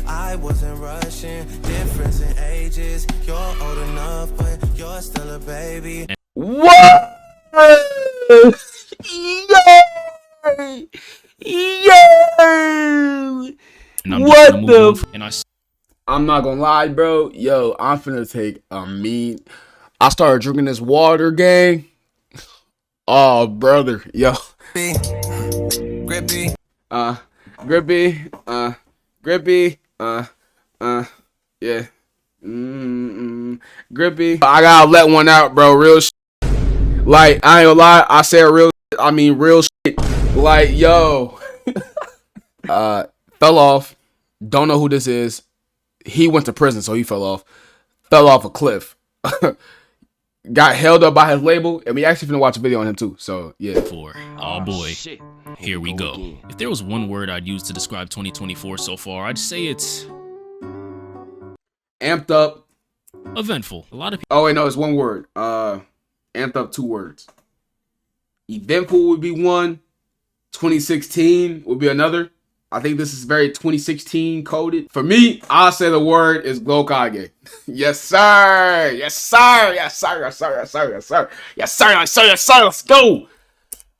I wasn't rushing, difference in ages. You're old enough, but you're still a baby. What? Yo! What the? I'm not gonna lie, bro. Yo, I'm finna take a mean. I started drinking this water, gang. Oh, brother, yo. Grippy. Grippy. Grippy. Yeah. Grippy. I gotta let one out, bro. Real shit. Like, I ain't gonna lie. I said real shit. I mean, real shit. Like, yo. Fell off. Don't know who this is. He went to prison, so he fell off. Fell off a cliff. Got held up by his label, and we actually finna watch a video on him too. So yeah. Oh boy, here we go. If there was one word I'd use to describe 2024 so far, I'd say it's amped up. Eventful. A lot of people. Oh wait, no, it's one word. Amped up, 2 words. Eventful would be one. 2016 would be another. I think this is very 2016 coded. For me, I'll say the word is Glokage. Yes, sir. Yes, sir. Yes, sir. Yes, sir. Yes, sir. Yes, sir. Yes, sir. Yes, sir. Yes, sir. Let's go.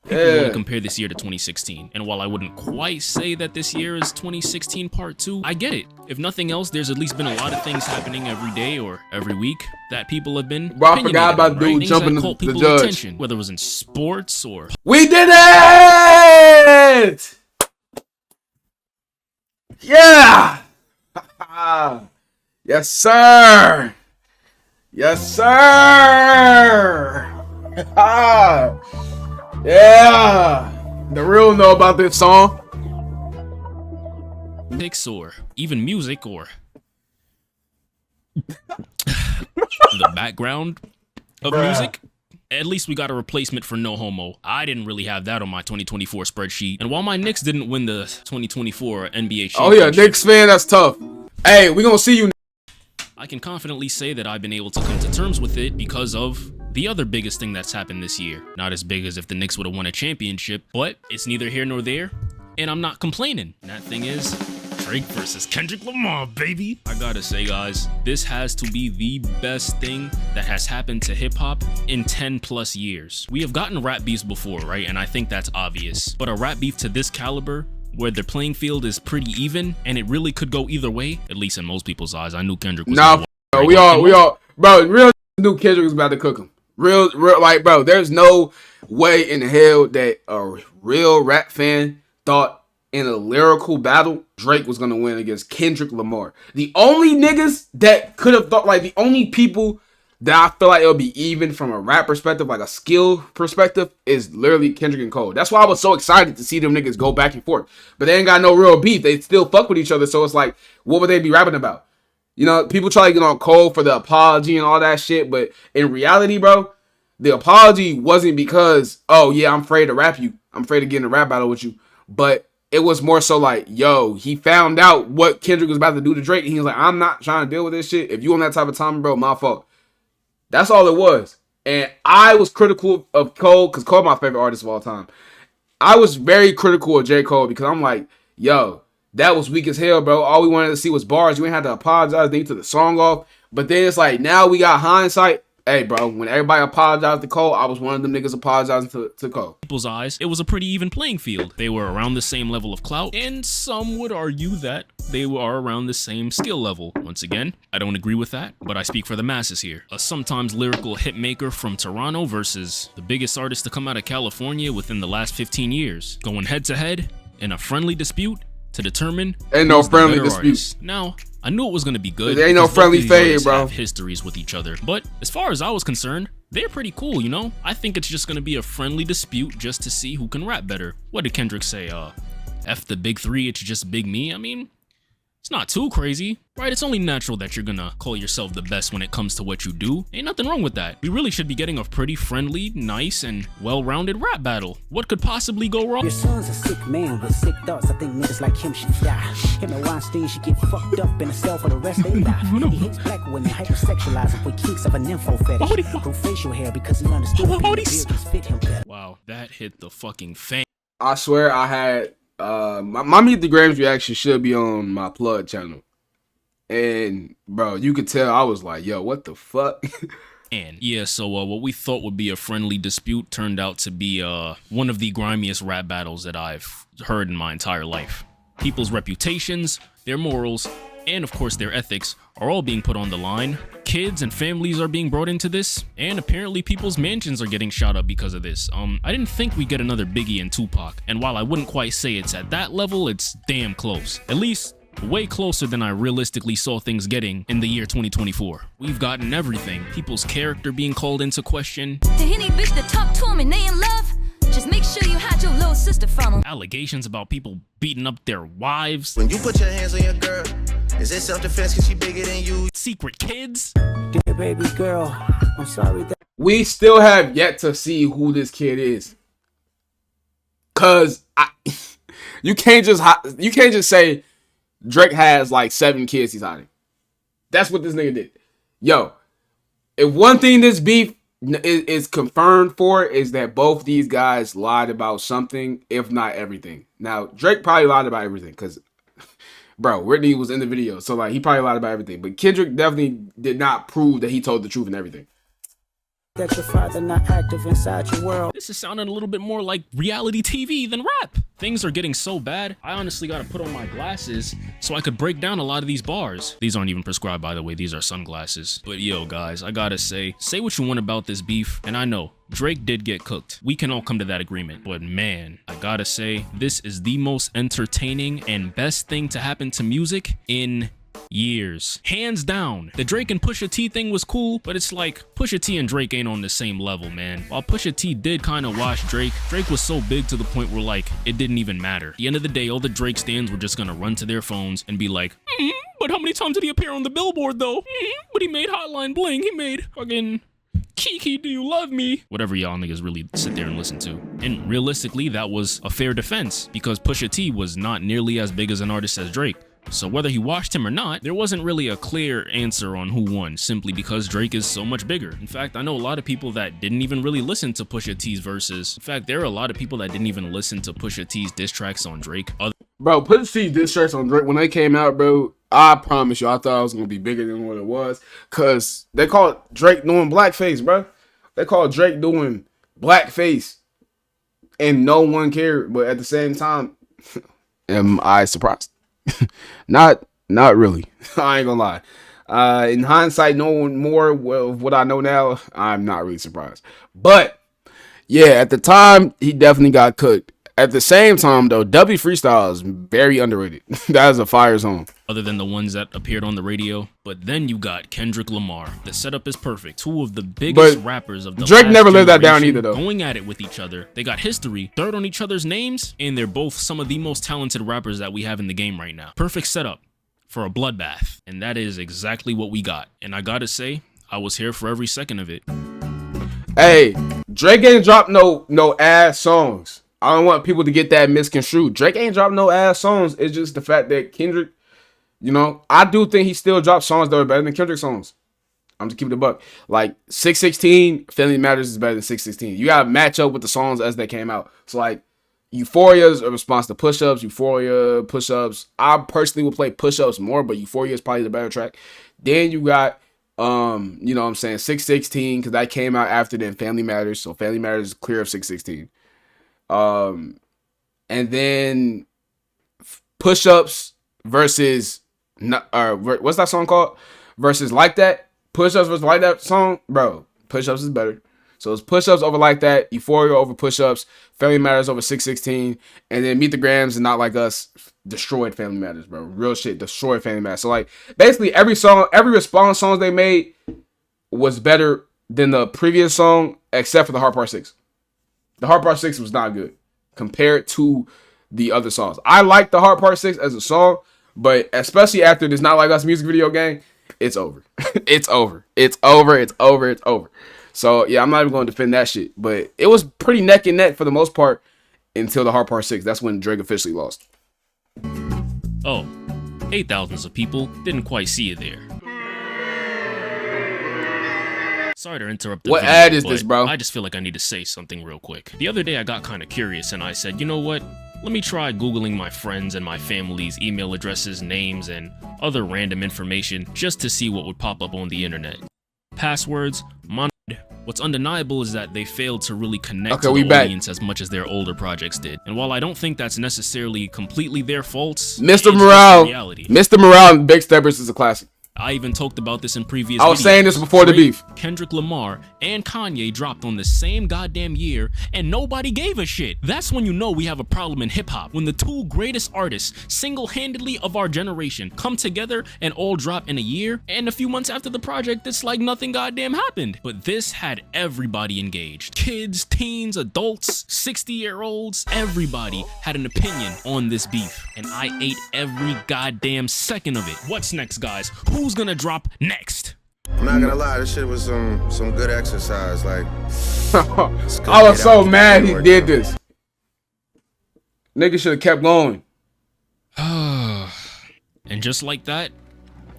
People want to compare this year to 2016. And while I wouldn't quite say that this year is 2016 part 2, I get it. If nothing else, there's at least been a lot of things happening every day or every week that people have been. Bro, I forgot about dude jumping the judge. Attention, whether it was in sports or. We did it! Yeah! Yes, sir! Yes, sir! Yeah! The real know about this song. Or even music or the background of music. At least we got a replacement for No Homo. I didn't really have that on my 2024 spreadsheet. And while my Knicks didn't win the 2024 NBA championship. Oh yeah, Knicks fan, that's tough. Hey, we gonna see you. I can confidently say that I've been able to come to terms with it because of the other biggest thing that's happened this year. Not as big as if the Knicks would have won a championship, but it's neither here nor there. And I'm not complaining. And that thing is Drake versus Kendrick Lamar, baby. I gotta say, guys, this has to be the best thing that has happened to hip-hop in 10 plus years. We have gotten rap beefs before, right? And I think that's obvious. But a rap beef to this caliber, where the playing field is pretty even, and it really could go either way, at least in most people's eyes. I knew Kendrick was bro, we all, bro, real knew Kendrick was about to cook him. Real, like, bro, there's no way in hell that a real rap fan thought in a lyrical battle, Drake was going to win against Kendrick Lamar. The only niggas that could have thought, like, the only people that I feel like it'll be even from a rap perspective, like a skill perspective, is literally Kendrick and Cole. That's why I was so excited to see them niggas go back and forth. But they ain't got no real beef. They still fuck with each other. So it's like, what would they be rapping about? You know, people try to get on Cole for the apology and all that shit. But in reality, bro, the apology wasn't because, oh, yeah, I'm afraid to rap you. I'm afraid to get in a rap battle with you. But it was more so like, yo, he found out what Kendrick was about to do to Drake. And he was like, I'm not trying to deal with this shit. If you on that type of time, bro, my fault. That's all it was. And I was critical of Cole because Cole my favorite artist of all time. I was very critical of J. Cole because I'm like, yo, that was weak as hell, bro. All we wanted to see was bars. You ain't had to apologize. Then you took the song off. But then it's like, now we got hindsight. Hey, bro, when everybody apologized to Cole, I was one of them niggas apologizing to Cole. People's eyes, it was a pretty even playing field. They were around the same level of clout, and some would argue that they are around the same skill level. Once again, I don't agree with that, but I speak for the masses here. A sometimes lyrical hitmaker from Toronto versus the biggest artist to come out of California within the last 15 years. Going head to head in a friendly dispute to determine ain't no friendly dispute. Now, I knew it was going to be good. There ain't no friendly fade, bro. Have histories with each other. But as far as I was concerned, they're pretty cool, you know? I think it's just going to be a friendly dispute just to see who can rap better. What did Kendrick say? F the big three, it's just big me? I mean, it's not too crazy, right? It's only natural that you're gonna call yourself the best when it comes to what you do. Ain't nothing wrong with that. We really should be getting a pretty friendly, nice, and well-rounded rap battle. What could possibly go wrong? Your son's a sick man with sick thoughts. I think niggas like him should die. Him and Weinstein should get fucked up in a cell for the rest of their life. He hates black women, hypersexualized him with kinks of a nympho fetish. Grew facial hair because he understood that beard just fit him better. Wow, that hit the fucking fan. I swear I had my Meet the Grams reaction should be on my plug channel. And bro, you could tell I was like, yo, what the fuck? And yeah, so what we thought would be a friendly dispute turned out to be one of the grimiest rap battles that I've heard in my entire life. People's reputations, their morals, and of course their ethics are all being put on the line. Kids and families are being brought into this, and apparently people's mansions are getting shot up because of this. I didn't think we'd get another Biggie and Tupac, and while I wouldn't quite say it's at that level, it's damn close. At least way closer than I realistically saw things getting in the year 2024. We've gotten everything. People's character being called into question. To any bitch that talk to him and they in love, just make sure you hide your little sister from him. Allegations about people beating up their wives. When you put your hands on your girl, is it self-defense cause she bigger than you? Secret kids. Dear baby girl, I'm sorry that We still have yet to see who this kid is. Cause you can't just say Drake has like 7 kids he's hiding. That's what this nigga did. Yo, if one thing this beef is confirmed for is that both these guys lied about something, if not everything. Now, Drake probably lied about everything because, bro, Whitney was in the video. So, like, he probably lied about everything. But Kendrick definitely did not prove that he told the truth and everything. your father not active inside your world. This is sounding a little bit more like reality TV than rap. Things are getting so bad, I honestly gotta put on my glasses so I could break down a lot of these bars. These aren't even prescribed, by the way, these are sunglasses. But yo, guys, I gotta say what you want about this beef, and I know, Drake did get cooked. We can all come to that agreement. But man, I gotta say, this is the most entertaining and best thing to happen to music in years. Hands down. The Drake and Pusha T thing was cool, but it's like Pusha T and Drake ain't on the same level, man. While Pusha T did kind of wash Drake, Drake was so big to the point where like it didn't even matter. At the end of the day, all the Drake stands were just gonna run to their phones and be like, but how many times did he appear on the billboard though? But he made Hotline Bling, he made fucking Kiki, do you love me? Whatever y'all niggas really sit there and listen to. And realistically, that was a fair defense because Pusha T was not nearly as big as an artist as Drake. So whether he watched him or not, there wasn't really a clear answer on who won, simply because Drake is so much bigger. In fact, I know a lot of people that didn't even really listen to Pusha T's verses. In fact, there are a lot of people that didn't even listen to Pusha T's diss tracks on Drake. Bro, Pusha T's diss tracks on Drake, when they came out, bro, I promise you, I thought it was going to be bigger than what it was. Because they called Drake doing blackface, bro. They called Drake doing blackface. And no one cared. But at the same time, am I surprised? Not really. I ain't gonna lie. In hindsight, knowing more of what I know now, I'm not really surprised. But yeah, at the time, he definitely got cooked. At the same time, though, W Freestyle is very underrated. That is a fire song. Other than the ones that appeared on the radio. But then you got Kendrick Lamar. The setup is perfect. Two of the biggest rappers of the Drake never lived that down either, though. Going at it with each other. They got history, third on each other's names, and they're both some of the most talented rappers that we have in the game right now. Perfect setup for a bloodbath. And that is exactly what we got. And I gotta say, I was here for every second of it. Hey, Drake ain't dropped no ass songs. I don't want people to get that misconstrued. Drake ain't dropped no ass songs. It's just the fact that Kendrick, you know, I do think he still drops songs that are better than Kendrick songs. I'm just keeping it a buck. Like 616, Family Matters is better than 616. You gotta match up with the songs as they came out. So like Euphoria is a response to Push-Ups, Euphoria, Push-Ups. I personally would play Push-Ups more, but Euphoria is probably the better track. Then you got you know what I'm saying, 616, because that came out after then Family Matters. So Family Matters is clear of 616. And then Push-Ups versus what's that song called? Versus Like That. Push-Ups versus Like That song, bro. Push-Ups is better. So it's Push-Ups over Like That, Euphoria over Push-Ups, Family Matters over 616, and then Meet the Grams and Not Like Us destroyed Family Matters, bro. Real shit, destroyed Family Matters. So like basically every response songs they made was better than the previous song, except for the Hard Part 6. The Hard Part 6 was not good compared to the other songs. I like the Hard Part 6 as a song, but especially after this Not Like Us music video game, it's over. It's over. It's over. It's over. It's over. So yeah, I'm not even going to defend that shit. But it was pretty neck and neck for the most part until the Hard Part 6. That's when Drake officially lost. Oh, 8,000s of people didn't quite see you there. Sorry to interrupt the What video, ad is this, bro? I just feel like I need to say something real quick. The other day I got kind of curious and I said, you know what? Let me try Googling my friends and my family's email addresses, names, and other random information just to see what would pop up on the internet. Passwords, what's undeniable is that they failed to really connect to the audience as much as their older projects did. And while I don't think that's necessarily completely their fault, Mr. Morale and Big Steppers is a classic. I even talked about this in previous I was saying this before the beef. Kendrick Lamar and Kanye dropped on the same goddamn year and nobody gave a shit. That's when you know we have a problem in hip hop. When the two greatest artists single-handedly of our generation come together and all drop in a year, and a few months after the project it's like nothing goddamn happened. But this had everybody engaged. Kids, teens, adults, 60-year-olds, everybody had an opinion on this beef. And I ate every goddamn second of it. What's next, guys? Who's gonna drop next? I'm not gonna lie, this shit was some good exercise. Like, I was so mad he did this. Nigga should have kept going. And just like that,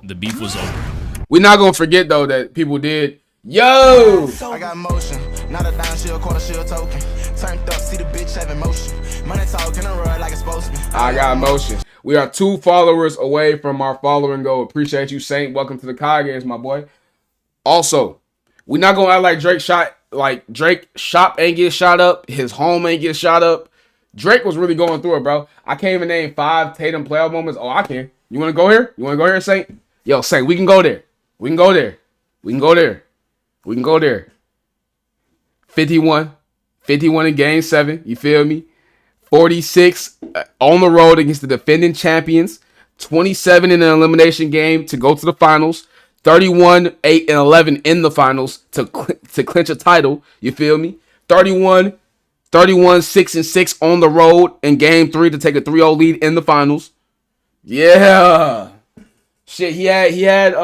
the beef was over. We're not gonna forget though that people did. Yo! I got motion, not a dime shield, quarter shield token. Turned up, see the bitch having motion. Money talking a run like it's supposed to be. I got motion. We are 2 followers away from our following goal. Appreciate you, Saint. Welcome to the COD games, my boy. Also, we're not gonna act like Drake shop ain't get shot up, his home ain't get shot up. Drake was really going through it, bro. I can't even name 5 Tatum playoff moments. Oh, I can. You wanna go here? You wanna go here, Saint? Yo, Saint, we can go there. We can go there. We can go there. We can go there. 51 in game 7. You feel me? 46 on the road against the defending champions. 27 in an elimination game to go to the finals. 31, 8, and 11 in the finals to clinch a title. You feel me? 31, 6, and 6 on the road in game 3 to take a 3-0 lead in the finals. Yeah. Shit, he had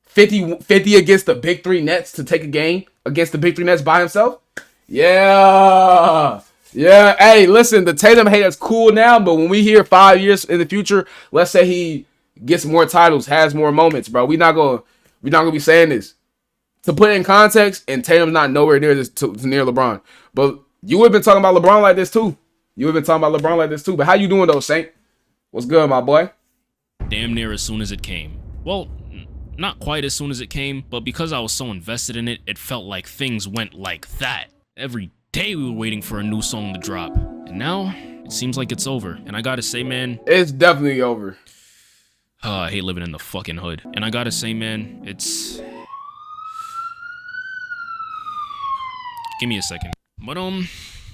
50 against the Big 3 Nets to take a game against the Big 3 Nets by himself. Yeah. Yeah. Hey, listen, the Tatum hate is cool now, but when we hear 5 years in the future, let's say he gets more titles, has more moments, bro. We're not gonna be saying this. To put it in context, and Tatum's not nowhere near this near LeBron. But you would have been talking about LeBron like this too. But how you doing though, Saint? What's good, my boy? Damn near as soon as it came. Well, not quite as soon as it came, but because I was so invested in it, it felt like things went like that. Every day we were waiting for a new song to drop. And now, it seems like it's over. And I gotta say, man, it's definitely over. I hate living in the fucking hood. And I gotta say, man, it's... Give me a second. But,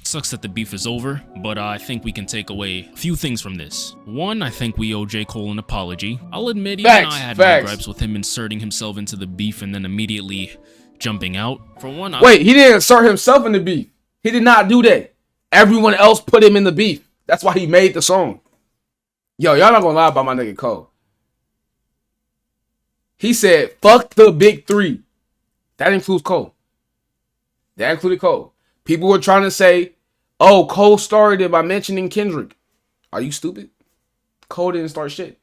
sucks that the beef is over, but I think we can take away a few things from this. One, I think we owe J. Cole an apology. I'll admit, even I had my gripes with him inserting himself into the beef and then immediately jumping out. For one, wait, he didn't insert himself in the beef. He did not do that. Everyone else put him in the beef. That's why he made the song. Yo, y'all not gonna lie about my nigga Cole. He said, fuck the Big 3. That includes Cole. That included Cole. People were trying to say, oh, Cole started it by mentioning Kendrick. Are you stupid? Cole didn't start shit.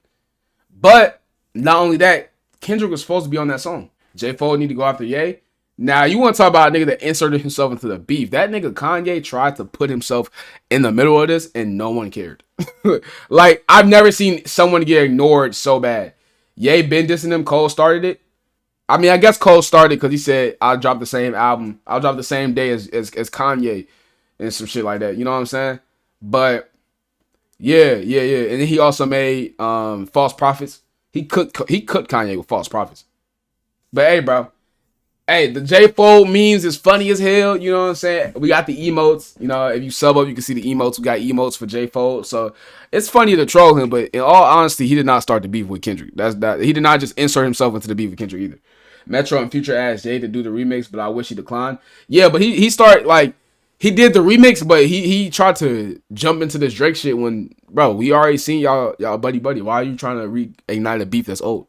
But not only that, Kendrick was supposed to be on that song. J. Cole need to go after Ye. Now, you want to talk about a nigga that inserted himself into the beef. That nigga Kanye tried to put himself in the middle of this and no one cared. Like, I've never seen someone get ignored so bad. Ye been dissing him. Cole started it. I mean, I guess Cole started because he said, I'll drop the same album. I'll drop the same day as Kanye and some shit like that. You know what I'm saying? But, yeah. And then he also made False Prophets. He cooked Kanye with False Prophets. But, hey, bro. Hey, the J-Fold memes is funny as hell. You know what I'm saying? We got the emotes. You know, if you sub up, you can see the emotes. We got emotes for J-Fold. So, it's funny to troll him. But, in all honesty, he did not start the beef with Kendrick. He did not just insert himself into the beef with Kendrick either. Metro and Future asked Jay to do the remix, but I wish he declined. Yeah, but he started, like, he did the remix, but he tried to jump into this Drake shit when, bro, we already seen y'all buddy. Why are you trying to reignite a beef that's old?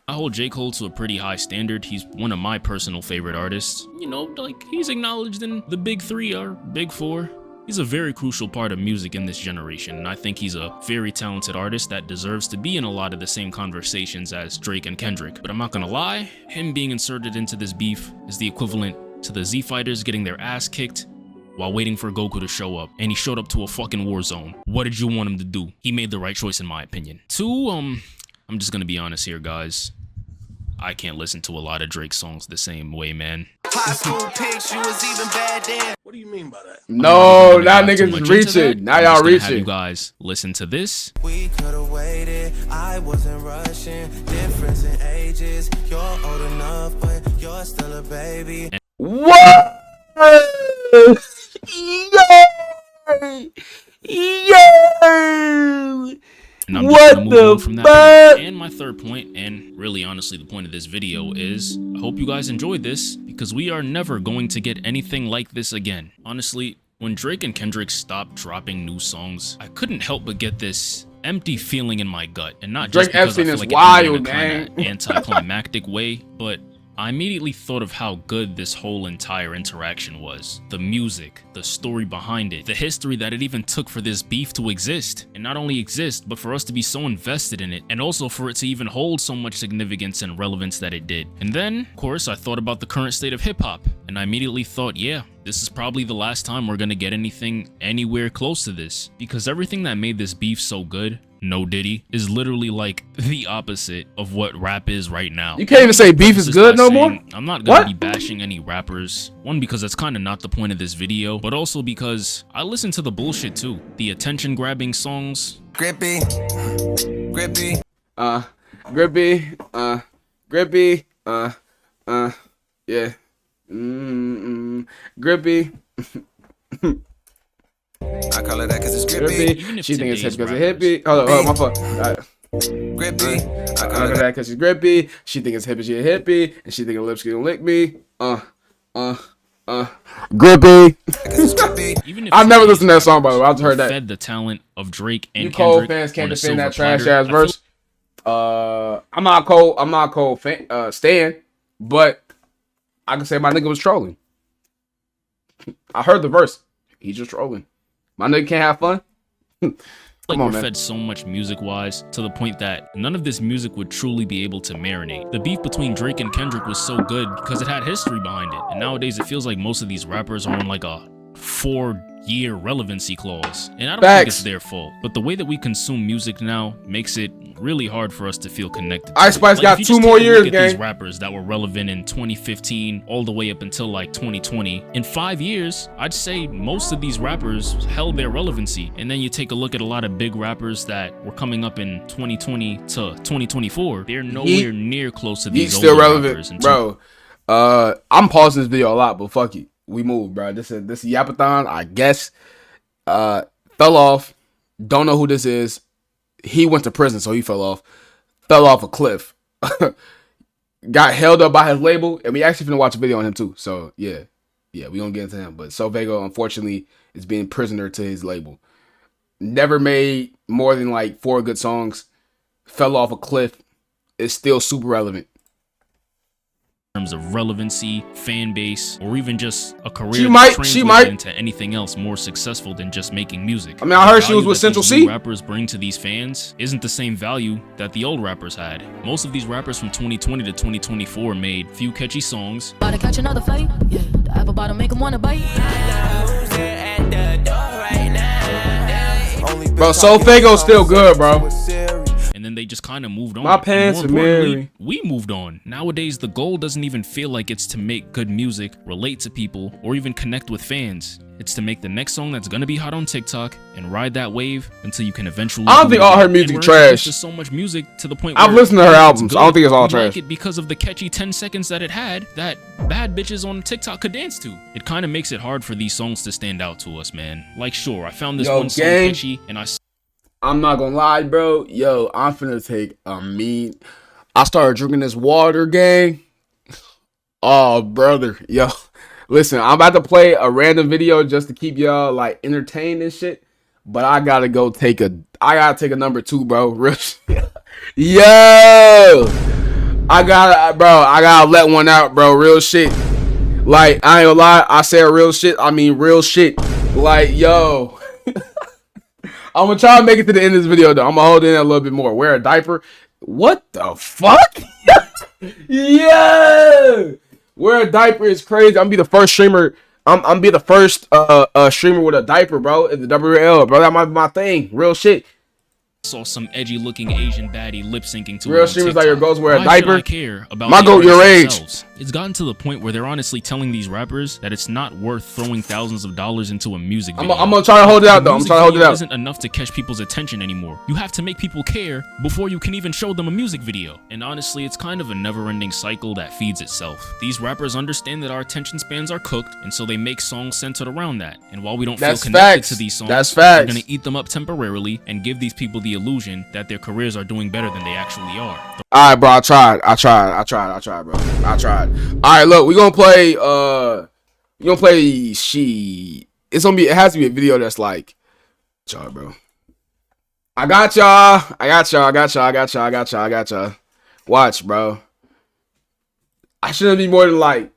I hold J. Cole to a pretty high standard. He's one of my personal favorite artists. You know, like, he's acknowledged in the Big 3 or Big 4. He's a very crucial part of music in this generation, and I think he's a very talented artist that deserves to be in a lot of the same conversations as Drake and Kendrick. But I'm not gonna lie, him being inserted into this beef is the equivalent to the Z Fighters getting their ass kicked while waiting for Goku to show up, and he showed up to a fucking war zone. What did you want him to do? He made the right choice in my opinion. 2, I'm just gonna be honest here, guys. I can't listen to a lot of Drake songs the same way, man. High school pics, you was even bad then. What do you mean by that? No, now niggas is reaching. Now y'all Have you reaching. guys listen to this. We could've waited, I wasn't rushing. Difference in ages, you're old enough, but you're still a baby. What? Yo! And I'm just What gonna move the on from that fuck? point. And my third point, and really honestly the point of this video is, I hope you guys enjoyed this, because we are never going to get anything like this again. Honestly, when Drake and Kendrick stopped dropping new songs, I couldn't help but get this empty feeling in my gut. And not just Drake because I Epstein feel is like wild, it ended in a man. kinda anticlimactic way, but I immediately thought of how good this whole entire interaction was. The music, the story behind it, the history that it even took for this beef to exist. And not only exist, but for us to be so invested in it, and also for it to even hold so much significance and relevance that it did. And then, of course, I thought about the current state of hip-hop, and I immediately thought, yeah, this is probably the last time we're gonna get anything anywhere close to this. Because everything that made this beef so good, No Diddy, is literally like the opposite of what rap is right now. You can't even say beef is Just good by no more? saying, I'm not gonna What? be bashing any rappers. One, because that's kind of not the point of this video, but also because I listen to the bullshit too. The attention grabbing songs. Grippy, grippy. Grippy, grippy, yeah. Grippy, I call it that cause it's grippy. grippy. Even if She thinks it's today's because it's hippie. Hold on, my fault. Grippy. I I call look it at that. that because she's grippy. She thinks it's hippie, she a hippie, and she think her lips gonna lick me. Grippy. Cause it's grippy. Even if I've never today's listened to that song, by the way. I just rappers heard that. Fed the talent of Drake and You Cole Kendrick fans can't on a defend that silver trash platter, ass I feel verse. I'm not a Cole fan, stan, but I can say my nigga was trolling. I heard the verse. He's just trolling. My nigga can't have fun. like Come on, we're man. fed so much music wise to the point that none of this music would truly be able to marinate. The beef between Drake and Kendrick was so good because it had history behind it, and nowadays it feels like most of these rappers are on like a 4-year relevancy clause, and I don't think it's Facts. their fault, but the way that we consume music now makes it really hard for us to feel connected to Ice it. Spice Like, got if you 2 just more take a look years, at gang. these rappers that were relevant in 2015 all the way up until like 2020, in 5 years I'd say most of these rappers held their relevancy. And then you take a look at a lot of big rappers that were coming up in 2020 to 2024, they're nowhere near close to these He's still older relevant, rappers. And bro. I'm pausing this video a lot, but fuck it. We move, bro. This is Yapathon, I guess. Fell off. Don't know who this is. He went to prison, so he fell off. Fell off a cliff. Got held up by his label, and we actually finna watch a video on him too. So yeah, we gonna get into him. But So Vega, unfortunately, is being prisoner to his label. Never made more than like 4 good songs. Fell off a cliff. Is still super relevant. in terms of relevancy, fan base, or even just a career She that might- translated into anything else more successful than just making music. I mean, I heard The she was value with that Central these new C. rappers bring to these fans isn't the same value that the old rappers had. Most of these rappers from 2020 to 2024 made few catchy songs, About to catch another fight. Yeah, the apple bottom make him wanna bite. Bro, So Fago's still good, bro. and then they just kind of moved on. My And pants more are importantly, Mary. we moved on. Nowadays, the goal doesn't even feel like it's to make good music, relate to people, or even connect with fans. It's to make the next song that's gonna be hot on TikTok and ride that wave until you can eventually. I don't think all her And music we're introduced trash. to so much music to the point I've where listened to her it's albums. I don't think it's all we trash. Like it because of the catchy 10 seconds that it had that bad bitches on TikTok could dance to. It kind of makes it hard for these songs to stand out to us, man. Like, sure, I found this Yo, one song gang. catchy, and I'm not gonna lie, bro. Yo, I'm finna take a mean. I started drinking this water, gang. Oh, brother. Yo, listen, I'm about to play a random video just to keep y'all like entertained and shit. But I gotta take a number 2, bro. Real shit. Yo, I gotta let one out, bro. Real shit. Like, I ain't gonna lie. I said real shit. I mean real shit. Like, yo. I'm gonna try to make it to the end of this video, though. I'm gonna hold in a little bit more. Wear a diaper. What the fuck? Yeah. Wear a diaper is crazy. I'm gonna be the first streamer I'm be the first streamer with a diaper, bro. In the WL, bro. That might be my thing. Real shit. Saw some edgy looking Asian baddie lip syncing to real it streamers like your goes wear a Why diaper. should I care about My the goat your artists age. themselves? It's gotten to the point where they're honestly telling these rappers that it's not worth throwing thousands of dollars into a music video. I'm gonna try to hold it out though. I'm trying to hold it out. Isn't enough to catch people's attention anymore. You have to make people care before you can even show them a music video. And honestly, it's kind of a never-ending cycle that feeds itself. These rappers understand that our attention spans are cooked, and so they make songs centered around that. And while we don't feel connected to these songs, we're gonna eat them up temporarily and give these people the illusion that their careers are doing better than they actually are. All right, bro. I tried, bro. I tried. All right, look, we gonna play. It's gonna be. It has to be a video that's like, y'all, bro. I got y'all. Watch, bro. I shouldn't be more than like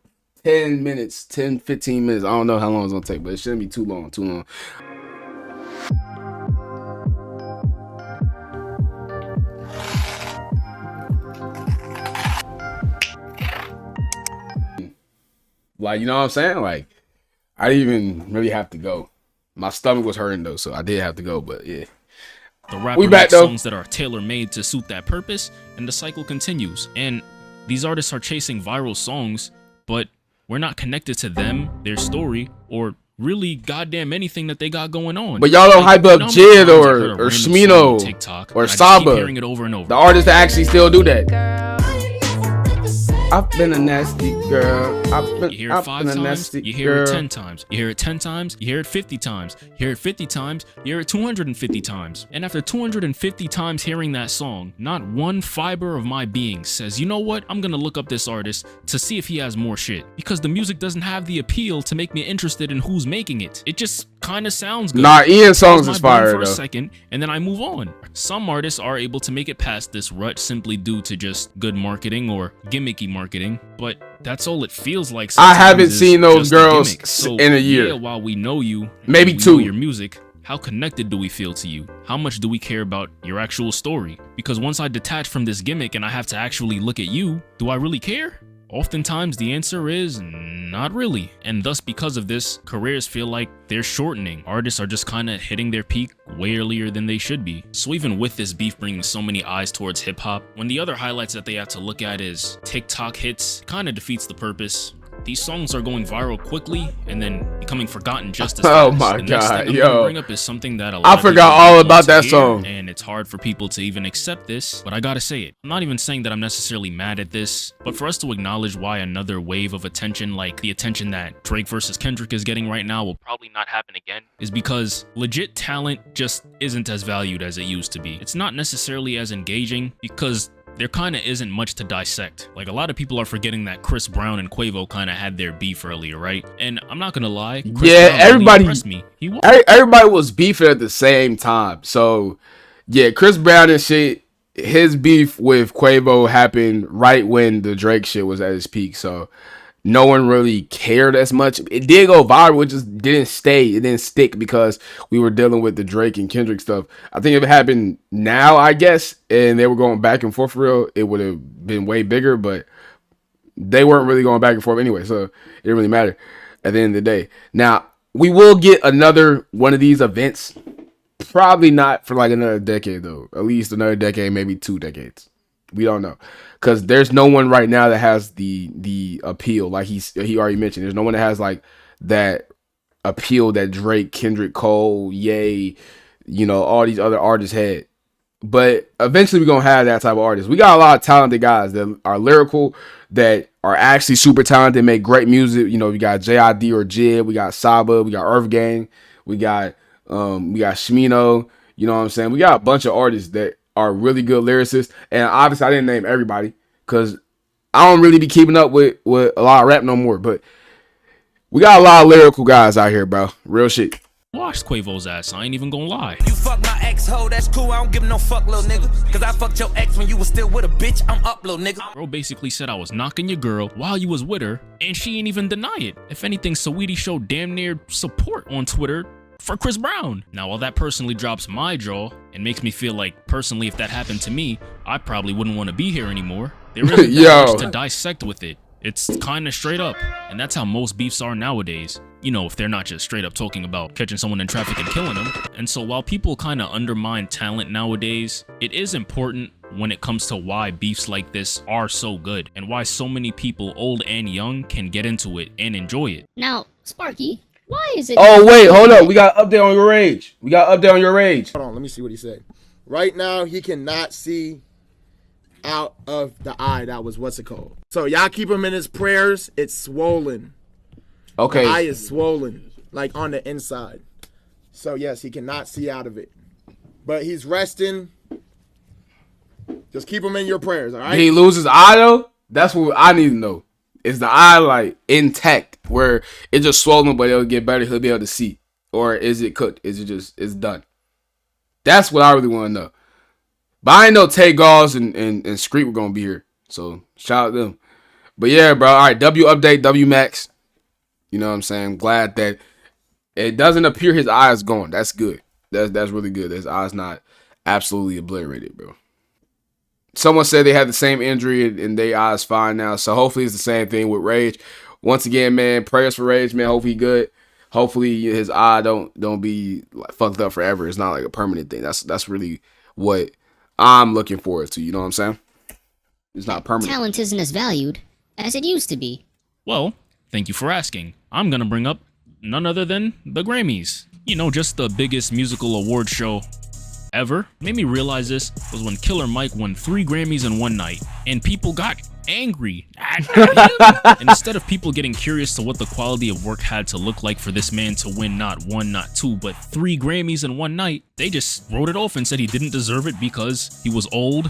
10 minutes, 10, 15 minutes. I don't know how long it's gonna take, but it shouldn't be too long. Like, you know what I'm saying? Like, I didn't even really have to go. My stomach was hurting though, so I did have to go, but yeah. The rapper makes songs that are tailor-made to suit that purpose, and the cycle continues. And these artists are chasing viral songs, but we're not connected to them, their story, or really goddamn anything that they got going on. But y'all don't hype up Jid or Smino or Saba, hearing it over and over. the artists that actually still do that. I've been a nasty girl. You hear it 5 times, you hear it 10 times. You hear it 10 times, you hear it 50 times. You hear it 50 times, you hear it 250 times. And after 250 times hearing that song, not one fiber of my being says, you know what, I'm gonna look up this artist to see if he has more shit. Because the music doesn't have the appeal to make me interested in who's making it. It just kind of sounds good. Nah, Ian's songs is fire for a though. second, and then I move on. Some artists are able to make it past this rut simply due to just good marketing or gimmicky marketing, but that's all it feels like. I haven't seen those girls in a year. Yeah, while we know you, maybe 2. Your music, how connected do we feel to you? How much do we care about your actual story? Because once I detach from this gimmick and I have to actually look at you, do I really care? Oftentimes the answer is not really. And thus, because of this, careers feel like they're shortening. Artists are just kind of hitting their peak way earlier than they should be. So even with this beef bringing so many eyes towards hip hop, when the other highlights that they have to look at is TikTok hits, kind of defeats the purpose. These songs are going viral quickly and then becoming forgotten just as fast. Oh my the god, next thing I'm gonna bring up is something that a lot I forgot all about that song. And it's hard for people to even accept this, but I gotta say it. I'm not even saying that I'm necessarily mad at this, but for us to acknowledge why another wave of attention, like the attention that Drake versus Kendrick is getting right now, will probably not happen again, is because legit talent just isn't as valued as it used to be. It's not necessarily as engaging because there kind of isn't much to dissect. Like, a lot of people are forgetting that Chris Brown and Quavo kind of had their beef earlier, right? And I'm not gonna lie, Chris Brown everybody impressed me. Everybody was beefing at the same time. So yeah, Chris Brown and shit, his beef with Quavo happened right when the Drake shit was at its peak. So no one really cared as much. It did go viral, it just didn't stay. It didn't stick because we were dealing with the Drake and Kendrick stuff. I think if it happened now, I guess, and they were going back and forth for real, it would have been way bigger, but they weren't really going back and forth anyway, so it didn't really matter at the end of the day. Now, we will get another one of these events. Probably not for like another decade, though. At least another decade, maybe 2 decades. We don't know, because there's no one right now that has the appeal, like he already mentioned. There's no one that has like that appeal that Drake, Kendrick, Cole, Ye, you know, all these other artists had. But eventually we're gonna have that type of artist. We got a lot of talented guys that are lyrical, that are actually super talented, make great music. You know, we got JID or Jid, we got Saba, we got Earth Gang, we got Smino. You know what I'm saying? We got a bunch of artists that are really good lyricists, and obviously I didn't name everybody because I don't really be keeping up with a lot of rap no more, but we got a lot of lyrical guys out here, bro. Real shit. Washed Quavo's ass, I ain't even gonna lie. You fuck my ex-ho, that's cool, I don't give no fuck, little nigga. Cause I fucked your ex when you was still with a bitch, I'm up, little nigga. Bro basically said I was knocking your girl while you was with her, and she ain't even deny it. If anything, Saweetie showed damn near support on Twitter for Chris Brown. Now, while that personally drops my jaw and makes me feel like, personally, if that happened to me, I probably wouldn't want to be here anymore, there isn't that much to dissect with it. It's kind of straight up, and that's how most beefs are nowadays. You know, if they're not just straight up talking about catching someone in traffic and killing them. And so while people kind of undermine talent nowadays, it is important when it comes to why beefs like this are so good and why so many people, old and young, can get into it and enjoy it. Now, Sparky, why is it? Oh wait, hold up. We got an update on your rage. Hold on, let me see what he said. Right now, he cannot see out of the eye. That was what's it called. So y'all keep him in his prayers. It's swollen. Okay. The eye is swollen, like on the inside. So yes, he cannot see out of it. But he's resting. Just keep him in your prayers, all right? Did he lose his eye though? That's what I need to know. Is the eye like intact where it's just swollen but it'll get better, he'll be able to see? Or is it cooked? Is it just it's done? That's what I really want to know. But I know Tay Gauls and Screet were gonna be here. So shout out to them. But yeah, bro. All right, W update, W Max. You know what I'm saying? I'm glad that it doesn't appear his eye is gone. That's good. That's really good. His eye's not absolutely obliterated, bro. Someone said they had the same injury and their eye's fine now. So hopefully it's the same thing with Rage. Once again, man, prayers for Rage, man. Hopefully he good. Hopefully his eye don't be like fucked up forever. It's not like a permanent thing. That's really what I'm looking forward to. You know what I'm saying? It's not permanent. Talent isn't as valued as it used to be. Well, thank you for asking. I'm gonna bring up none other than the Grammys. You know, just the biggest musical award show ever. Made me realize this was when Killer Mike won 3 Grammys in one night, and people got angry. And instead of people getting curious to what the quality of work had to look like for this man to win not 1, not 2, but 3 Grammys in one night, they just wrote it off and said he didn't deserve it because he was old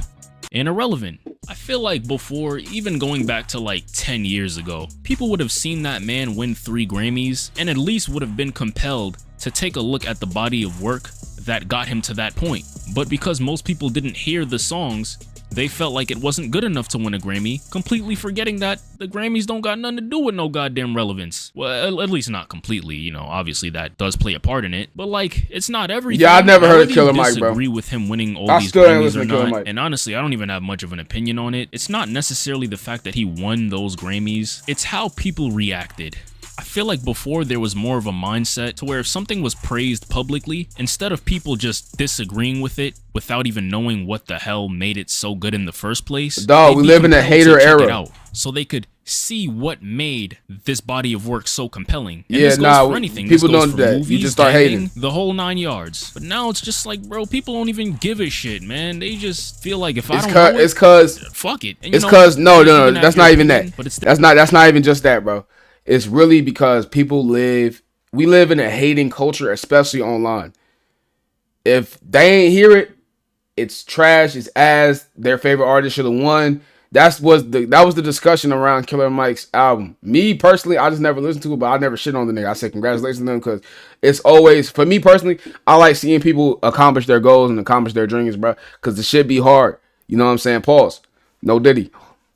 and irrelevant. I feel like before, even going back to like 10 years ago, people would have seen that man win 3 Grammys and at least would have been compelled to take a look at the body of work that got him to that point. But because most people didn't hear the songs, they felt like it wasn't good enough to win a Grammy, completely forgetting that the Grammys don't got nothing to do with no goddamn relevance. Well, at least not completely, you know, obviously that does play a part in it, but like, it's not everything. Yeah, I never heard of Killer Mike, bro. I disagree with him winning all these Grammys or not, and honestly, I don't even have much of an opinion on it. It's not necessarily the fact that he won those Grammys, it's how people reacted. I feel like before there was more of a mindset to where if something was praised publicly, instead of people just disagreeing with it without even knowing what the hell made it so good in the first place, dog, we live in a hater era. So they could see what made this body of work so compelling. And yeah, this goes for anything. People this goes know for that. Movies, you just start hating. The whole 9 yards. But now it's just like, bro, people don't even give a shit, man. They just feel like if I don't know it's cause fuck it. And it's cause no, that's not even that. That's not even just that, bro. It's really because we live in a hating culture, especially online. If they ain't hear it, it's trash, it's ass, their favorite artist should have won. That was the discussion around Killer Mike's album. Me personally, I just never listened to it, but I never shit on the nigga. I said congratulations to them because it's always, for me personally, I like seeing people accomplish their goals and accomplish their dreams, bro. Because the shit be hard. You know what I'm saying? Pause. No Diddy.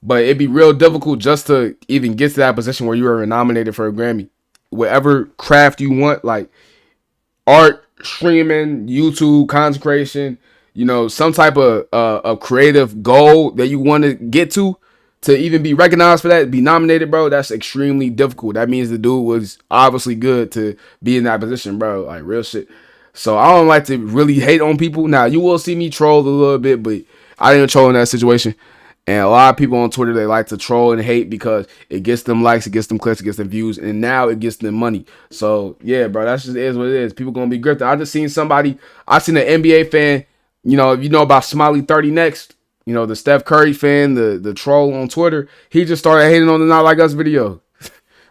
But it'd be real difficult just to even get to that position where you are nominated for a Grammy. Whatever craft you want, like art, streaming, YouTube, consecration, you know, some type of a creative goal that you want to get to even be recognized for that, be nominated, bro, that's extremely difficult. That means the dude was obviously good to be in that position, bro. Like, real shit. So I don't like to really hate on people. Now, you will see me troll a little bit, but I didn't troll in that situation. And a lot of people on Twitter, they like to troll and hate because it gets them likes, it gets them clicks, it gets them views, and now it gets them money. So, yeah, bro, that's just is what it is. People going to be grifting. I seen an NBA fan, you know, if you know about Smiley 30 Next, you know, the Steph Curry fan, the troll on Twitter, he just started hating on the Not Like Us video.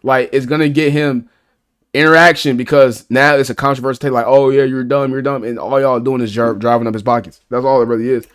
Like, it's going to get him interaction because now it's a controversial take like, oh, yeah, you're dumb, and all y'all doing is driving up his pockets. That's all it really is.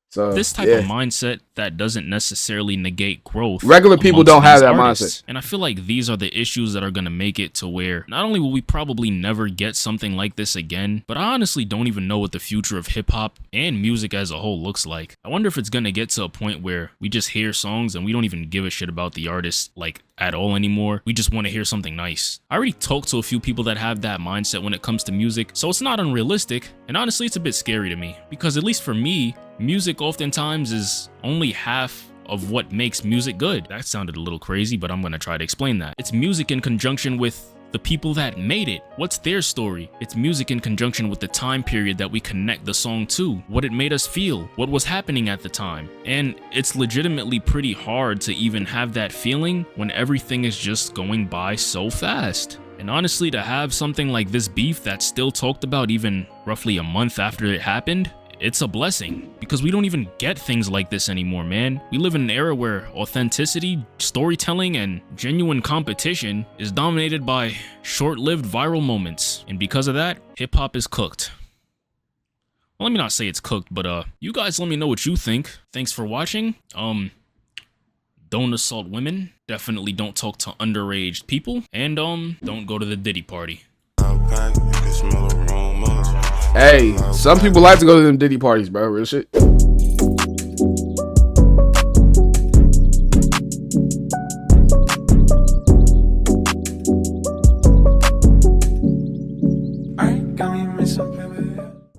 So, this type of mindset that doesn't necessarily negate growth. Regular people don't have that mindset. And I feel like these are the issues that are going to make it to where not only will we probably never get something like this again, but I honestly don't even know what the future of hip hop and music as a whole looks like. I wonder if it's going to get to a point where we just hear songs and we don't even give a shit about the artist like at all anymore. We just want to hear something nice. I already talked to a few people that have that mindset when it comes to music, so it's not unrealistic. And honestly, it's a bit scary to me because at least for me, music oftentimes is only half of what makes music good. That sounded a little crazy, but I'm gonna try to explain that. It's music in conjunction with the people that made it. What's their story? It's music in conjunction with the time period that we connect the song to, what it made us feel, what was happening at the time. And it's legitimately pretty hard to even have that feeling when everything is just going by so fast. And honestly, to have something like this beef that's still talked about even roughly a month after it happened, it's a blessing, because we don't even get things like this anymore, man. We live in an era where authenticity, storytelling, and genuine competition is dominated by short-lived viral moments. And because of that, hip-hop is cooked. Well, let me not say it's cooked, but you guys let me know what you think. Thanks for watching. Don't assault women. Definitely don't talk to underage people. And don't go to the Diddy party. Hey, some people like to go to them Diddy parties, bro. Real shit.